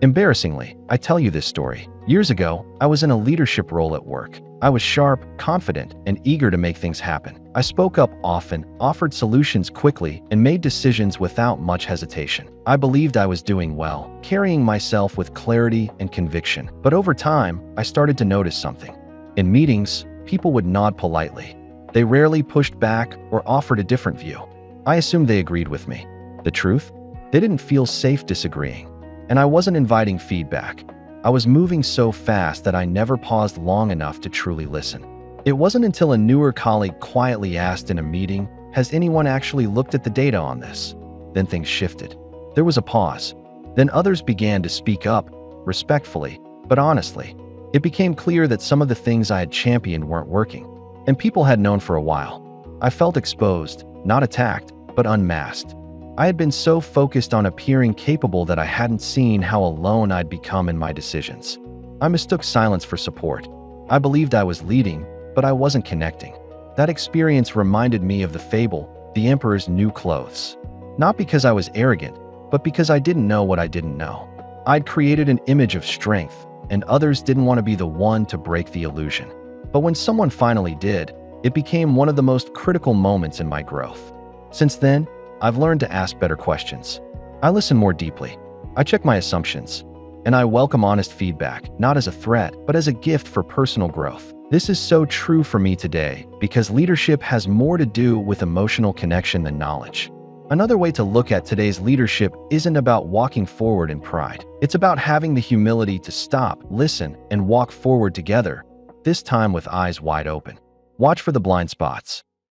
Embarrassingly, I tell you this story. Years ago, I was in a leadership role at work. I was sharp, confident, and eager to make things happen. I spoke up often, offered solutions quickly, and made decisions without much hesitation. I believed I was doing well, carrying myself with clarity and conviction. But over time, I started to notice something. In meetings, people would nod politely. They rarely pushed back or offered a different view. I assumed they agreed with me. The truth? They didn't feel safe disagreeing. And I wasn't inviting feedback. I was moving so fast that I never paused long enough to truly listen. It wasn't until a newer colleague quietly asked in a meeting, "Has anyone actually looked at the data on this?" Then things shifted. There was a pause. Then others began to speak up, respectfully, but honestly. It became clear that some of the things I had championed weren't working, and people had known for a while. I felt exposed, not attacked, but unmasked. I had been so focused on appearing capable that I hadn't seen how alone I'd become in my decisions. I mistook silence for support. I believed I was leading, but I wasn't connecting. That experience reminded me of the fable, The Emperor's New Clothes. Not because I was arrogant, but because I didn't know what I didn't know. I'd created an image of strength, and others didn't want to be the one to break the illusion. But when someone finally did, it became one of the most critical moments in my growth. Since then, I've learned to ask better questions. I listen more deeply. I check my assumptions. And I welcome honest feedback, not as a threat, but as a gift for personal growth. This is so true for me today because leadership has more to do with emotional connection than knowledge. Another way to look at today's leadership isn't about walking forward in pride. It's about having the humility to stop, listen, and walk forward together, this time with eyes wide open. Watch for the blind spots.